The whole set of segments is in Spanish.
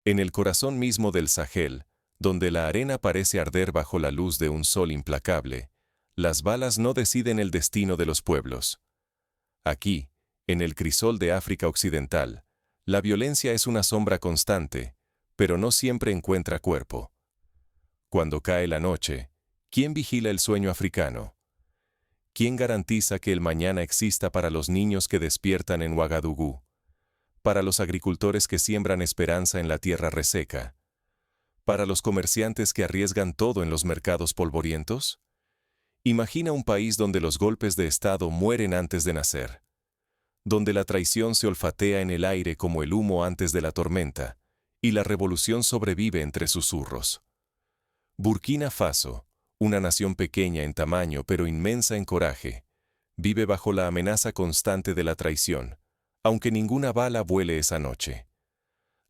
En el corazón mismo del Sahel, donde la arena parece arder bajo la luz de un sol implacable, las balas no deciden el destino de los pueblos. Aquí, en el crisol de África Occidental, la violencia es una sombra constante, pero no siempre encuentra cuerpo. Cuando cae la noche, ¿quién vigila el sueño africano? ¿Quién garantiza que el mañana exista para los niños que despiertan en Ouagadougou? Para los agricultores que siembran esperanza en la tierra reseca. ¿Para los comerciantes que arriesgan todo en los mercados polvorientos? Imagina un país donde los golpes de Estado mueren antes de nacer. Donde la traición se olfatea en el aire como el humo antes de la tormenta, y la revolución sobrevive entre susurros. Burkina Faso, una nación pequeña en tamaño pero inmensa en coraje, vive bajo la amenaza constante de la traición, aunque ninguna bala vuele esa noche.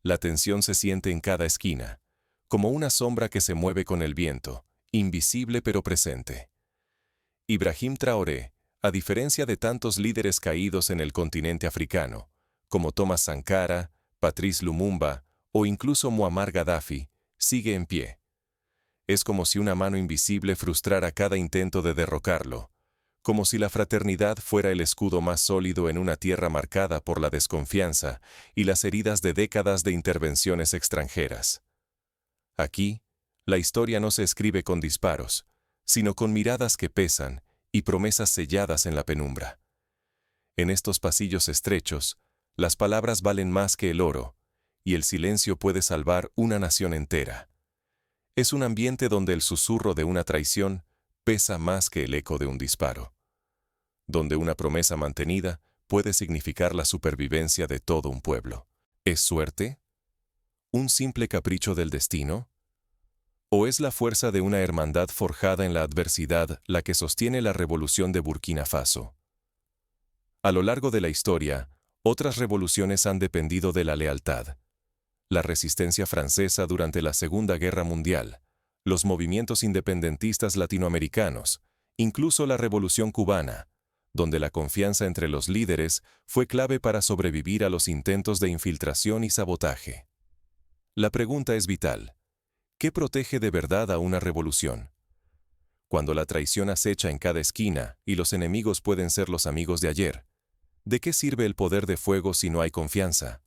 La tensión se siente en cada esquina, como una sombra que se mueve con el viento, invisible pero presente. Ibrahim Traoré, a diferencia de tantos líderes caídos en el continente africano, como Thomas Sankara, Patrice Lumumba o incluso Muammar Gaddafi, sigue en pie. Es como si una mano invisible frustrara cada intento de derrocarlo, como si la fraternidad fuera el escudo más sólido en una tierra marcada por la desconfianza y las heridas de décadas de intervenciones extranjeras. Aquí, la historia no se escribe con disparos, sino con miradas que pesan y promesas selladas en la penumbra. En estos pasillos estrechos, las palabras valen más que el oro, y el silencio puede salvar una nación entera. Es un ambiente donde el susurro de una traición pesa más que el eco de un disparo. Donde una promesa mantenida puede significar la supervivencia de todo un pueblo. ¿Es suerte? ¿Un simple capricho del destino? ¿O es la fuerza de una hermandad forjada en la adversidad la que sostiene la revolución de Burkina Faso? A lo largo de la historia, otras revoluciones han dependido de la lealtad. La resistencia francesa durante la Segunda Guerra Mundial, los movimientos independentistas latinoamericanos, incluso la Revolución Cubana, donde la confianza entre los líderes fue clave para sobrevivir a los intentos de infiltración y sabotaje. La pregunta es vital. ¿Qué protege de verdad a una revolución? Cuando la traición acecha en cada esquina y los enemigos pueden ser los amigos de ayer, ¿de qué sirve el poder de fuego si no hay confianza?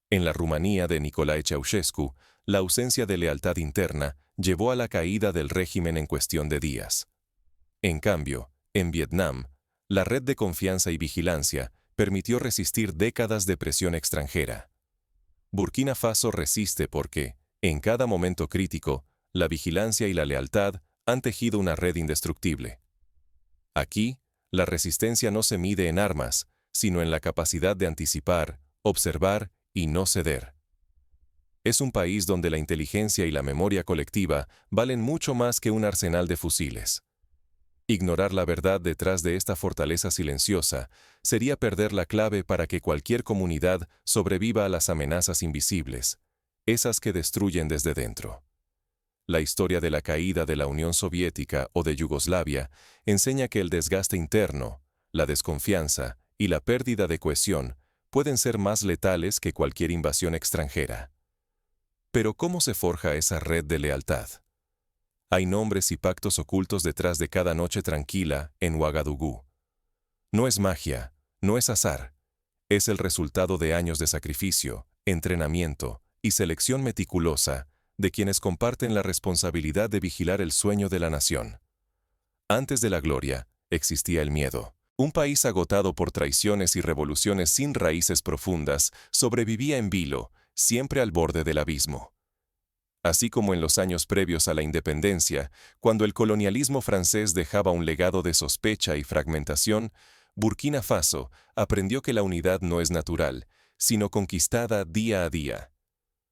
En la Rumanía de Nicolae Ceausescu, la ausencia de lealtad interna llevó a la caída del régimen en cuestión de días. En cambio, en Vietnam, la red de confianza y vigilancia permitió resistir décadas de presión extranjera. Burkina Faso resiste porque, en cada momento crítico, la vigilancia y la lealtad han tejido una red indestructible. Aquí, la resistencia no se mide en armas, sino en la capacidad de anticipar, observar y no ceder. Es un país donde la inteligencia y la memoria colectiva valen mucho más que un arsenal de fusiles. Ignorar la verdad detrás de esta fortaleza silenciosa sería perder la clave para que cualquier comunidad sobreviva a las amenazas invisibles, esas que destruyen desde dentro. La historia de la caída de la Unión Soviética o de Yugoslavia enseña que el desgaste interno, la desconfianza y la pérdida de cohesión pueden ser más letales que cualquier invasión extranjera. Pero ¿cómo se forja esa red de lealtad? Hay nombres y pactos ocultos detrás de cada noche tranquila en Ouagadougou. No es magia, no es azar. Es el resultado de años de sacrificio, entrenamiento y selección meticulosa de quienes comparten la responsabilidad de vigilar el sueño de la nación. Antes de la gloria, existía el miedo. Un país agotado por traiciones y revoluciones sin raíces profundas sobrevivía en vilo, siempre al borde del abismo. Así como en los años previos a la independencia, cuando el colonialismo francés dejaba un legado de sospecha y fragmentación, Burkina Faso aprendió que la unidad no es natural, sino conquistada día a día.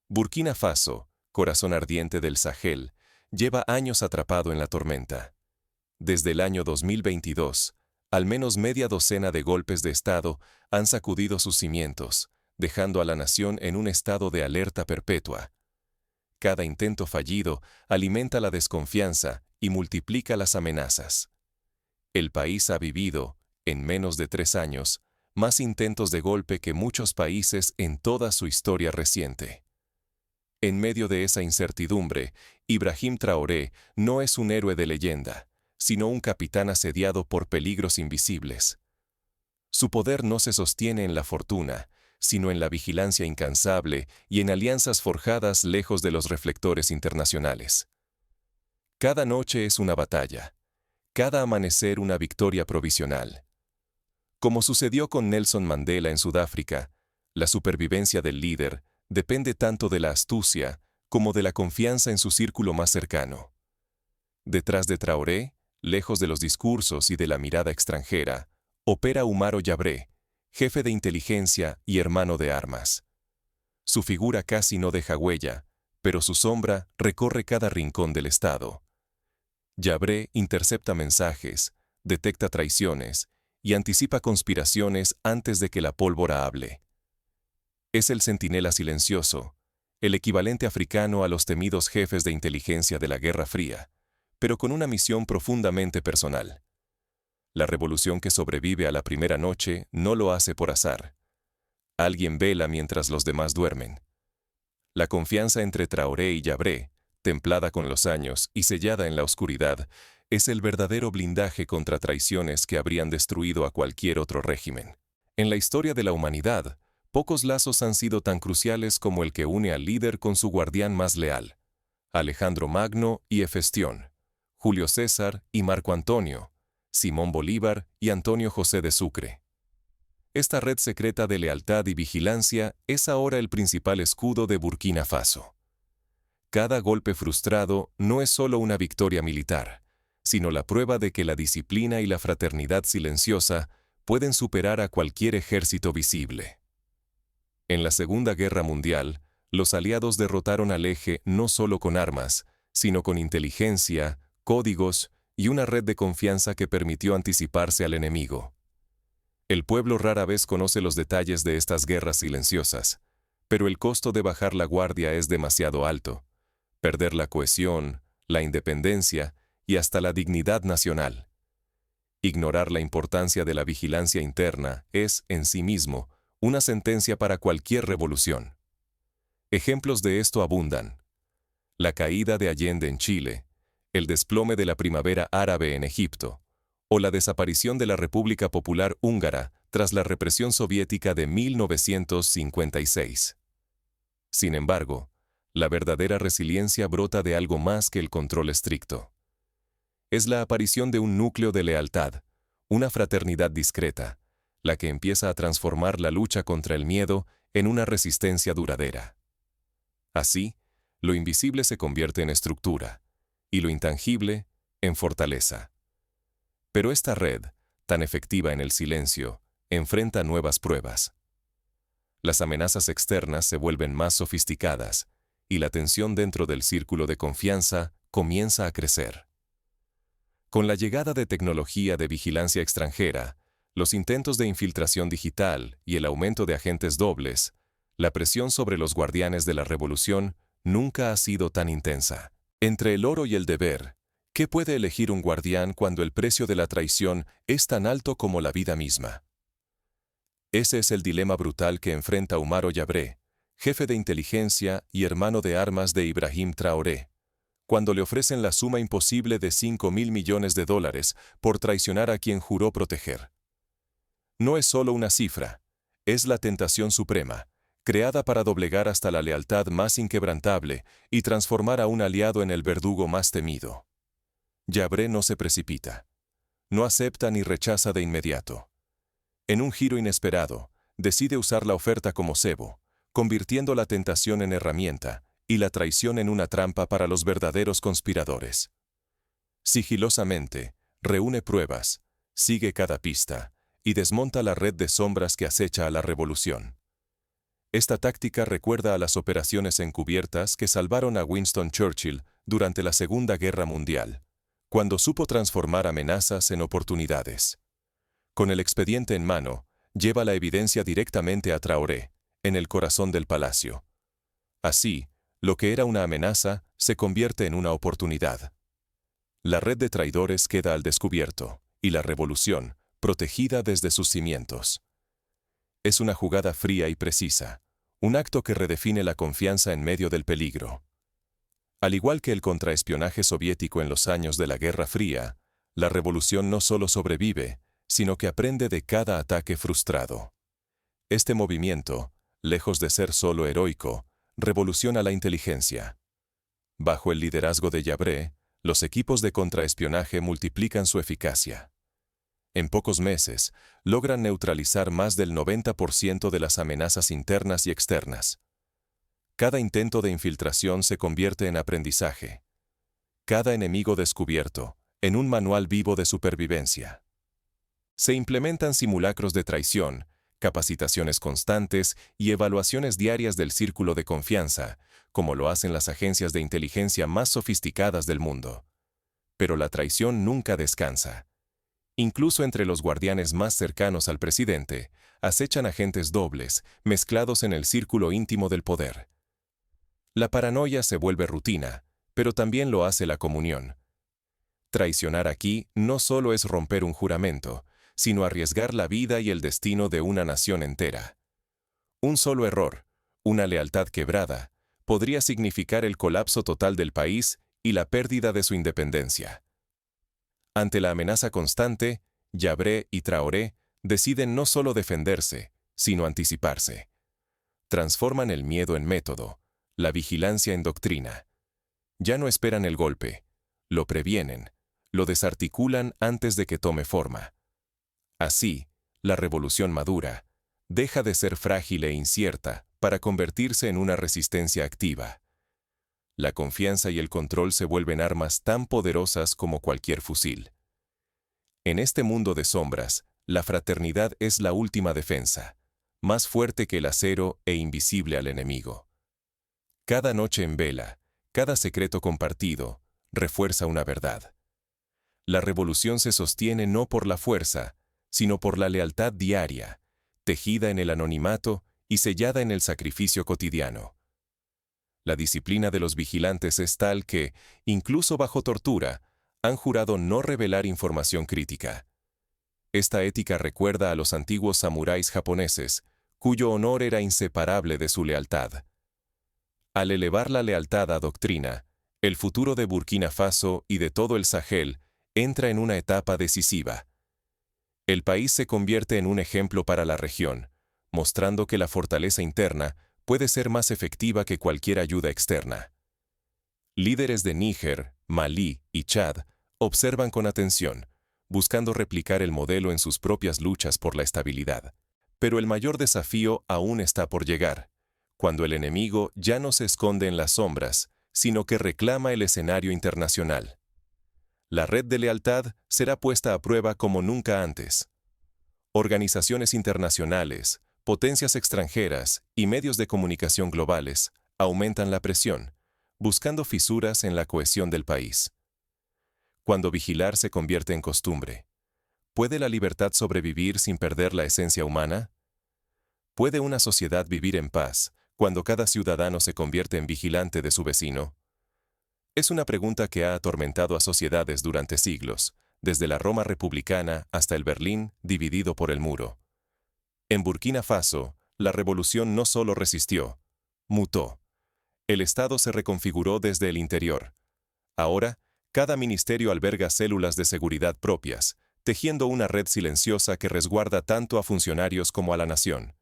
Burkina Faso, corazón ardiente del Sahel, lleva años atrapado en la tormenta. Desde el año 2022, al menos media docena de golpes de Estado han sacudido sus cimientos, dejando a la nación en un estado de alerta perpetua. Cada intento fallido alimenta la desconfianza y multiplica las amenazas. El país ha vivido, en menos de 3 años, más intentos de golpe que muchos países en toda su historia reciente. En medio de esa incertidumbre, Ibrahim Traoré no es un héroe de leyenda, sino un capitán asediado por peligros invisibles. Su poder no se sostiene en la fortuna, sino en la vigilancia incansable y en alianzas forjadas lejos de los reflectores internacionales. Cada noche es una batalla, cada amanecer una victoria provisional. Como sucedió con Nelson Mandela en Sudáfrica, la supervivencia del líder depende tanto de la astucia como de la confianza en su círculo más cercano. Detrás de Traoré, lejos de los discursos y de la mirada extranjera, opera Umaro Yabré, jefe de inteligencia y hermano de armas. Su figura casi no deja huella, pero su sombra recorre cada rincón del Estado. Yabré intercepta mensajes, detecta traiciones y anticipa conspiraciones antes de que la pólvora hable. Es el centinela silencioso, el equivalente africano a los temidos jefes de inteligencia de la Guerra Fría, pero con una misión profundamente personal. La revolución que sobrevive a la primera noche no lo hace por azar. Alguien vela mientras los demás duermen. La confianza entre Traoré y Yabré, templada con los años y sellada en la oscuridad, es el verdadero blindaje contra traiciones que habrían destruido a cualquier otro régimen. En la historia de la humanidad, pocos lazos han sido tan cruciales como el que une al líder con su guardián más leal, Alejandro Magno y Hefestión, Julio César y Marco Antonio, Simón Bolívar y Antonio José de Sucre. Esta red secreta de lealtad y vigilancia es ahora el principal escudo de Burkina Faso. Cada golpe frustrado no es solo una victoria militar, sino la prueba de que la disciplina y la fraternidad silenciosa pueden superar a cualquier ejército visible. En la Segunda Guerra Mundial, los aliados derrotaron al Eje no solo con armas, sino con inteligencia, códigos y una red de confianza que permitió anticiparse al enemigo. El pueblo rara vez conoce los detalles de estas guerras silenciosas, pero el costo de bajar la guardia es demasiado alto. Perder la cohesión, la independencia y hasta la dignidad nacional. Ignorar la importancia de la vigilancia interna es, en sí mismo, una sentencia para cualquier revolución. Ejemplos de esto abundan. La caída de Allende en Chile, el desplome de la primavera árabe en Egipto, o la desaparición de la República Popular Húngara tras la represión soviética de 1956. Sin embargo, la verdadera resiliencia brota de algo más que el control estricto. Es la aparición de un núcleo de lealtad, una fraternidad discreta, la que empieza a transformar la lucha contra el miedo en una resistencia duradera. Así, lo invisible se convierte en estructura, y lo intangible en fortaleza. Pero esta red, tan efectiva en el silencio, enfrenta nuevas pruebas. Las amenazas externas se vuelven más sofisticadas, y la tensión dentro del círculo de confianza comienza a crecer. Con la llegada de tecnología de vigilancia extranjera, los intentos de infiltración digital y el aumento de agentes dobles, la presión sobre los guardianes de la revolución nunca ha sido tan intensa. Entre el oro y el deber, ¿qué puede elegir un guardián cuando el precio de la traición es tan alto como la vida misma? Ese es el dilema brutal que enfrenta Umaro Yabré, jefe de inteligencia y hermano de armas de Ibrahim Traoré, cuando le ofrecen la suma imposible de $5.000 millones por traicionar a quien juró proteger. No es solo una cifra, es la tentación suprema, creada para doblegar hasta la lealtad más inquebrantable y transformar a un aliado en el verdugo más temido. Yabré no se precipita. No acepta ni rechaza de inmediato. En un giro inesperado, decide usar la oferta como cebo, convirtiendo la tentación en herramienta y la traición en una trampa para los verdaderos conspiradores. Sigilosamente, reúne pruebas, sigue cada pista y desmonta la red de sombras que acecha a la revolución. Esta táctica recuerda a las operaciones encubiertas que salvaron a Winston Churchill durante la Segunda Guerra Mundial, cuando supo transformar amenazas en oportunidades. Con el expediente en mano, lleva la evidencia directamente a Traoré, en el corazón del palacio. Así, lo que era una amenaza se convierte en una oportunidad. La red de traidores queda al descubierto, y la revolución, protegida desde sus cimientos. Es una jugada fría y precisa, un acto que redefine la confianza en medio del peligro. Al igual que el contraespionaje soviético en los años de la Guerra Fría, la revolución no solo sobrevive, sino que aprende de cada ataque frustrado. Este movimiento, lejos de ser solo heroico, revoluciona la inteligencia. Bajo el liderazgo de Yavre, los equipos de contraespionaje multiplican su eficacia. En pocos meses, logran neutralizar más del 90% de las amenazas internas y externas. Cada intento de infiltración se convierte en aprendizaje. Cada enemigo descubierto, en un manual vivo de supervivencia. Se implementan simulacros de traición, capacitaciones constantes y evaluaciones diarias del círculo de confianza, como lo hacen las agencias de inteligencia más sofisticadas del mundo. Pero la traición nunca descansa. Incluso entre los guardianes más cercanos al presidente, acechan agentes dobles, mezclados en el círculo íntimo del poder. La paranoia se vuelve rutina, pero también lo hace la comunión. Traicionar aquí no solo es romper un juramento, sino arriesgar la vida y el destino de una nación entera. Un solo error, una lealtad quebrada, podría significar el colapso total del país y la pérdida de su independencia. Ante la amenaza constante, Yavre y Traoré deciden no solo defenderse, sino anticiparse. Transforman el miedo en método, la vigilancia en doctrina. Ya no esperan el golpe, lo previenen, lo desarticulan antes de que tome forma. Así, la revolución madura, deja de ser frágil e incierta para convertirse en una resistencia activa. La confianza y el control se vuelven armas tan poderosas como cualquier fusil. En este mundo de sombras, la fraternidad es la última defensa, más fuerte que el acero e invisible al enemigo. Cada noche en vela, cada secreto compartido, refuerza una verdad. La revolución se sostiene no por la fuerza, sino por la lealtad diaria, tejida en el anonimato y sellada en el sacrificio cotidiano. La disciplina de los vigilantes es tal que, incluso bajo tortura, han jurado no revelar información crítica. Esta ética recuerda a los antiguos samuráis japoneses, cuyo honor era inseparable de su lealtad. Al elevar la lealtad a doctrina, el futuro de Burkina Faso y de todo el Sahel entra en una etapa decisiva. El país se convierte en un ejemplo para la región, mostrando que la fortaleza interna puede ser más efectiva que cualquier ayuda externa. Líderes de Níger, Malí y Chad observan con atención, buscando replicar el modelo en sus propias luchas por la estabilidad. Pero el mayor desafío aún está por llegar, cuando el enemigo ya no se esconde en las sombras, sino que reclama el escenario internacional. La red de lealtad será puesta a prueba como nunca antes. Organizaciones internacionales, potencias extranjeras y medios de comunicación globales aumentan la presión, buscando fisuras en la cohesión del país. Cuando vigilar se convierte en costumbre, ¿puede la libertad sobrevivir sin perder la esencia humana? ¿Puede una sociedad vivir en paz cuando cada ciudadano se convierte en vigilante de su vecino? Es una pregunta que ha atormentado a sociedades durante siglos, desde la Roma republicana hasta el Berlín dividido por el muro. En Burkina Faso, la revolución no solo resistió, mutó. El Estado se reconfiguró desde el interior. Ahora, cada ministerio alberga células de seguridad propias, tejiendo una red silenciosa que resguarda tanto a funcionarios como a la nación.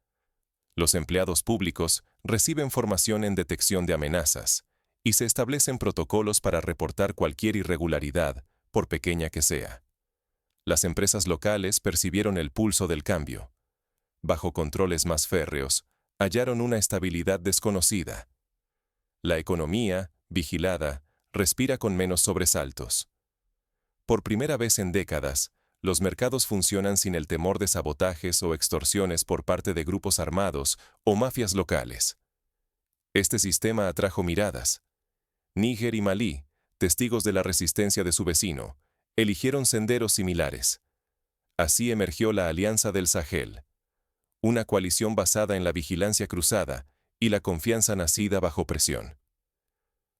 Los empleados públicos reciben formación en detección de amenazas, y se establecen protocolos para reportar cualquier irregularidad, por pequeña que sea. Las empresas locales percibieron el pulso del cambio. Bajo controles más férreos, hallaron una estabilidad desconocida. La economía, vigilada, respira con menos sobresaltos. Por primera vez en décadas, los mercados funcionan sin el temor de sabotajes o extorsiones por parte de grupos armados o mafias locales. Este sistema atrajo miradas. Níger y Malí, testigos de la resistencia de su vecino, eligieron senderos similares. Así emergió la Alianza del Sahel, una coalición basada en la vigilancia cruzada y la confianza nacida bajo presión.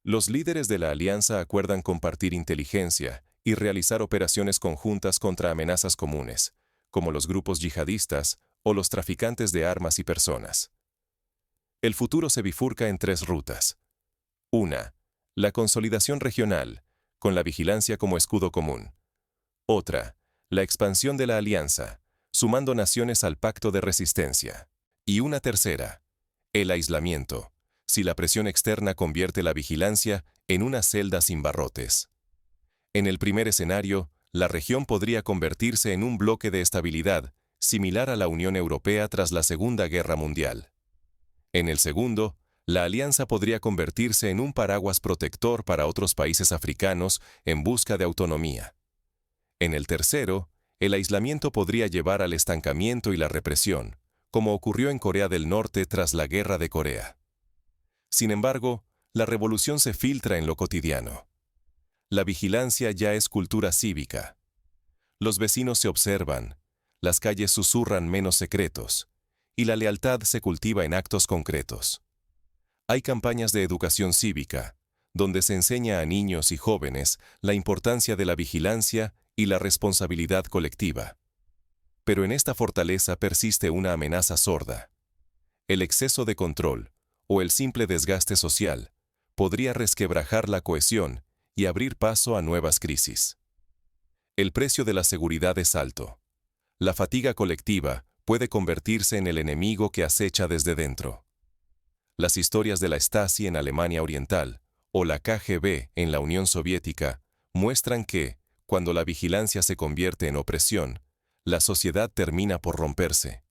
Los líderes de la alianza acuerdan compartir inteligencia y realizar operaciones conjuntas contra amenazas comunes, como los grupos yihadistas o los traficantes de armas y personas. El futuro se bifurca en 3 rutas. 1. La consolidación regional, con la vigilancia como escudo común. Otra, la expansión de la alianza, sumando naciones al pacto de resistencia. Y una tercera, el aislamiento, si la presión externa convierte la vigilancia en una celda sin barrotes. En el primer escenario, la región podría convertirse en un bloque de estabilidad, similar a la Unión Europea tras la Segunda Guerra Mundial. En el segundo, la alianza podría convertirse en un paraguas protector para otros países africanos en busca de autonomía. En el tercero, el aislamiento podría llevar al estancamiento y la represión, como ocurrió en Corea del Norte tras la Guerra de Corea. Sin embargo, la revolución se filtra en lo cotidiano. La vigilancia ya es cultura cívica. Los vecinos se observan, las calles susurran menos secretos, y la lealtad se cultiva en actos concretos. Hay campañas de educación cívica, donde se enseña a niños y jóvenes la importancia de la vigilancia y la responsabilidad colectiva. Pero en esta fortaleza persiste una amenaza sorda. El exceso de control, o el simple desgaste social, podría resquebrajar la cohesión y abrir paso a nuevas crisis. El precio de la seguridad es alto. La fatiga colectiva puede convertirse en el enemigo que acecha desde dentro. Las historias de la Stasi en Alemania Oriental o la KGB en la Unión Soviética muestran que, cuando la vigilancia se convierte en opresión, la sociedad termina por romperse.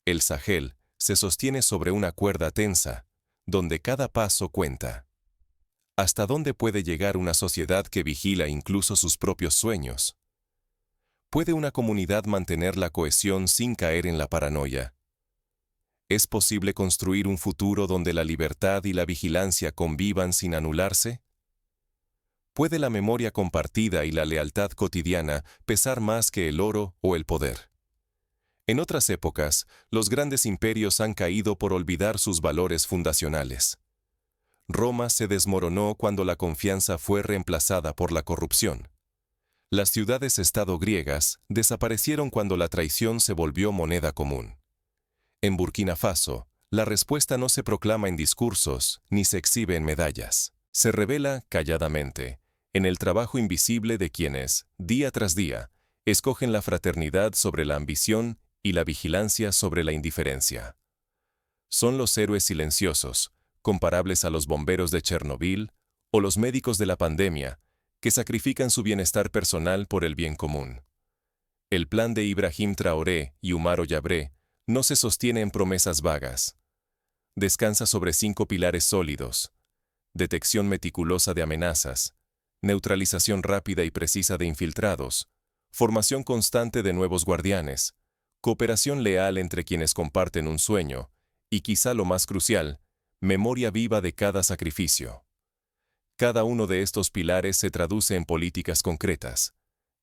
El Sahel se sostiene sobre una cuerda tensa, donde cada paso cuenta. ¿Hasta dónde puede llegar una sociedad que vigila incluso sus propios sueños? ¿Puede una comunidad mantener la cohesión sin caer en la paranoia? ¿Es posible construir un futuro donde la libertad y la vigilancia convivan sin anularse? ¿Puede la memoria compartida y la lealtad cotidiana pesar más que el oro o el poder? En otras épocas, los grandes imperios han caído por olvidar sus valores fundacionales. Roma se desmoronó cuando la confianza fue reemplazada por la corrupción. Las ciudades-estado griegas desaparecieron cuando la traición se volvió moneda común. En Burkina Faso, la respuesta no se proclama en discursos ni se exhibe en medallas. Se revela calladamente, en el trabajo invisible de quienes, día tras día, escogen la fraternidad sobre la ambición y la vigilancia sobre la indiferencia. Son los héroes silenciosos, comparables a los bomberos de Chernobyl o los médicos de la pandemia, que sacrifican su bienestar personal por el bien común. El plan de Ibrahim Traoré y Umaro Yabré no se sostiene en promesas vagas. Descansa sobre 5 pilares sólidos: detección meticulosa de amenazas, neutralización rápida y precisa de infiltrados, formación constante de nuevos guardianes, cooperación leal entre quienes comparten un sueño, y quizá lo más crucial, memoria viva de cada sacrificio. Cada uno de estos pilares se traduce en políticas concretas: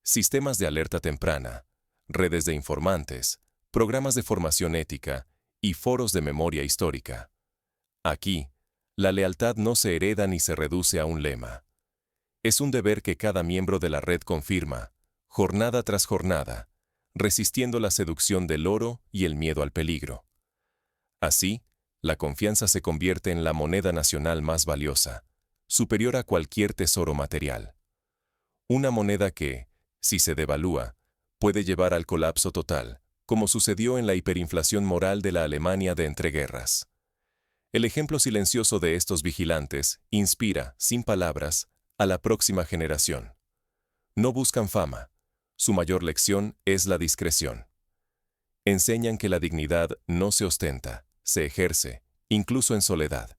sistemas de alerta temprana, redes de informantes, programas de formación ética y foros de memoria histórica. Aquí, la lealtad no se hereda ni se reduce a un lema. Es un deber que cada miembro de la red confirma, jornada tras jornada, resistiendo la seducción del oro y el miedo al peligro. Así, la confianza se convierte en la moneda nacional más valiosa, superior a cualquier tesoro material. Una moneda que, si se devalúa, puede llevar al colapso total, como sucedió en la hiperinflación moral de la Alemania de entreguerras. El ejemplo silencioso de estos vigilantes inspira, sin palabras, a la próxima generación. No buscan fama. Su mayor lección es la discreción. Enseñan que la dignidad no se ostenta, se ejerce, incluso en soledad.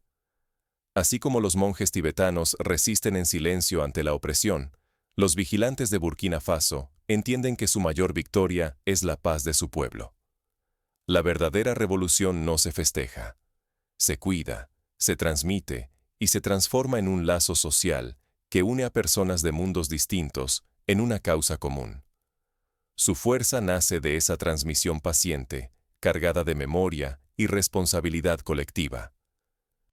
Así como los monjes tibetanos resisten en silencio ante la opresión, los vigilantes de Burkina Faso entienden que su mayor victoria es la paz de su pueblo. La verdadera revolución no se festeja. Se cuida, se transmite y se transforma en un lazo social que une a personas de mundos distintos en una causa común. Su fuerza nace de esa transmisión paciente, cargada de memoria y responsabilidad colectiva.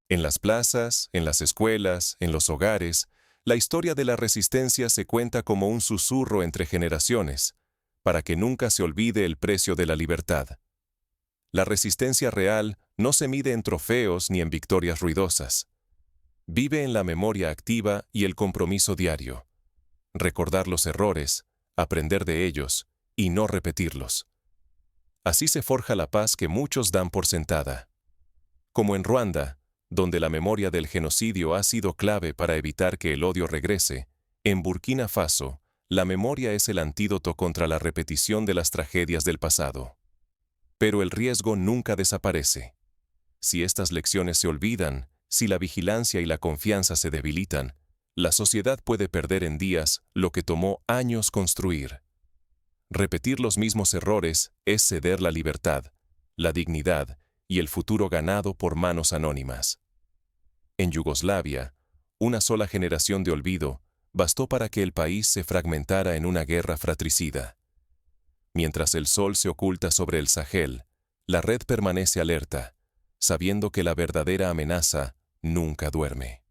En las plazas, en las escuelas, en los hogares, la historia de la resistencia se cuenta como un susurro entre generaciones, para que nunca se olvide el precio de la libertad. La resistencia real no se mide en trofeos ni en victorias ruidosas. Vive en la memoria activa y el compromiso diario. Recordar los errores, aprender de ellos y no repetirlos. Así se forja la paz que muchos dan por sentada. Como en Ruanda, donde la memoria del genocidio ha sido clave para evitar que el odio regrese, en Burkina Faso, la memoria es el antídoto contra la repetición de las tragedias del pasado. Pero el riesgo nunca desaparece. Si estas lecciones se olvidan, si la vigilancia y la confianza se debilitan, la sociedad puede perder en días lo que tomó años construir. Repetir los mismos errores es ceder la libertad, la dignidad y el futuro ganado por manos anónimas. En Yugoslavia, una sola generación de olvido bastó para que el país se fragmentara en una guerra fratricida. Mientras el sol se oculta sobre el Sahel, la red permanece alerta, sabiendo que la verdadera amenaza nunca duerme.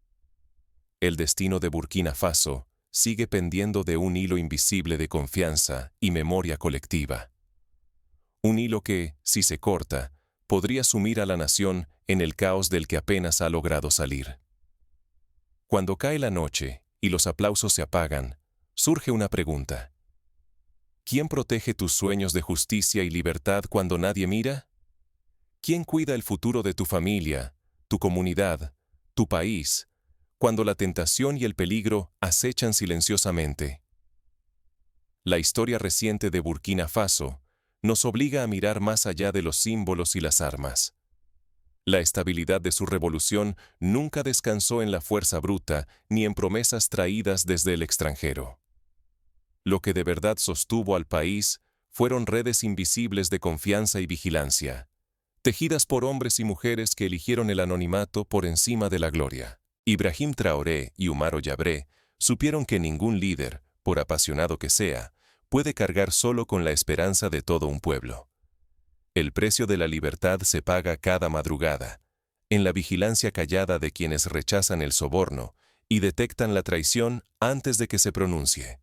El destino de Burkina Faso sigue pendiendo de un hilo invisible de confianza y memoria colectiva. Un hilo que, si se corta, podría sumir a la nación en el caos del que apenas ha logrado salir. Cuando cae la noche y los aplausos se apagan, surge una pregunta. ¿Quién protege tus sueños de justicia y libertad cuando nadie mira? ¿Quién cuida el futuro de tu familia, tu comunidad, tu país, cuando la tentación y el peligro acechan silenciosamente? La historia reciente de Burkina Faso nos obliga a mirar más allá de los símbolos y las armas. La estabilidad de su revolución nunca descansó en la fuerza bruta ni en promesas traídas desde el extranjero. Lo que de verdad sostuvo al país fueron redes invisibles de confianza y vigilancia, tejidas por hombres y mujeres que eligieron el anonimato por encima de la gloria. Ibrahim Traoré y Umaro Yabré supieron que ningún líder, por apasionado que sea, puede cargar solo con la esperanza de todo un pueblo. El precio de la libertad se paga cada madrugada, en la vigilancia callada de quienes rechazan el soborno y detectan la traición antes de que se pronuncie.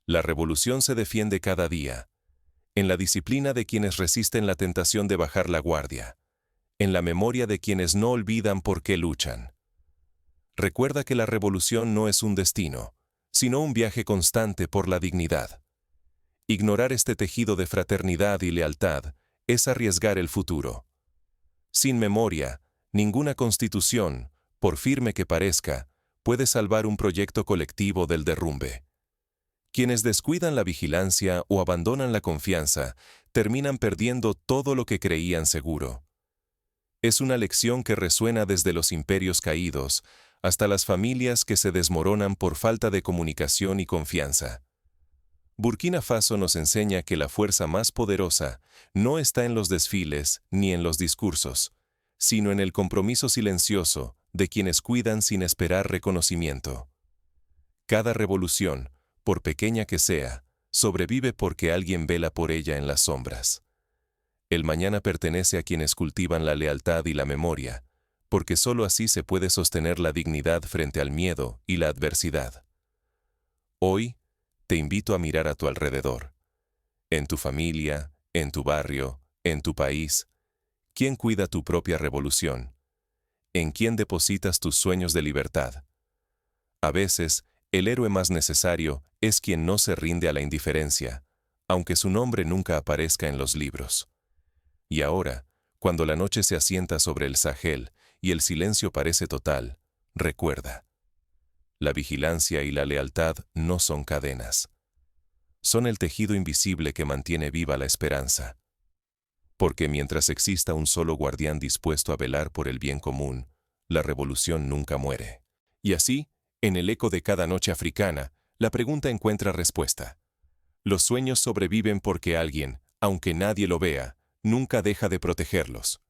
La revolución se defiende cada día, en la disciplina de quienes resisten la tentación de bajar la guardia, en la memoria de quienes no olvidan por qué luchan. Recuerda que la revolución no es un destino, sino un viaje constante por la dignidad. Ignorar este tejido de fraternidad y lealtad es arriesgar el futuro. Sin memoria, ninguna constitución, por firme que parezca, puede salvar un proyecto colectivo del derrumbe. Quienes descuidan la vigilancia o abandonan la confianza, terminan perdiendo todo lo que creían seguro. Es una lección que resuena desde los imperios caídos hasta las familias que se desmoronan por falta de comunicación y confianza. Burkina Faso nos enseña que la fuerza más poderosa no está en los desfiles ni en los discursos, sino en el compromiso silencioso de quienes cuidan sin esperar reconocimiento. Cada revolución, por pequeña que sea, sobrevive porque alguien vela por ella en las sombras. El mañana pertenece a quienes cultivan la lealtad y la memoria, porque sólo así se puede sostener la dignidad frente al miedo y la adversidad. Hoy, te invito a mirar a tu alrededor. En tu familia, en tu barrio, en tu país. ¿Quién cuida tu propia revolución? ¿En quién depositas tus sueños de libertad? A veces, el héroe más necesario es quien no se rinde a la indiferencia, aunque su nombre nunca aparezca en los libros. Y ahora, cuando la noche se asienta sobre el Sahel y el silencio parece total, recuerda. La vigilancia y la lealtad no son cadenas. Son el tejido invisible que mantiene viva la esperanza. Porque mientras exista un solo guardián dispuesto a velar por el bien común, la revolución nunca muere. Y así, en el eco de cada noche africana, la pregunta encuentra respuesta. Los sueños sobreviven porque alguien, aunque nadie lo vea, nunca deja de protegerlos.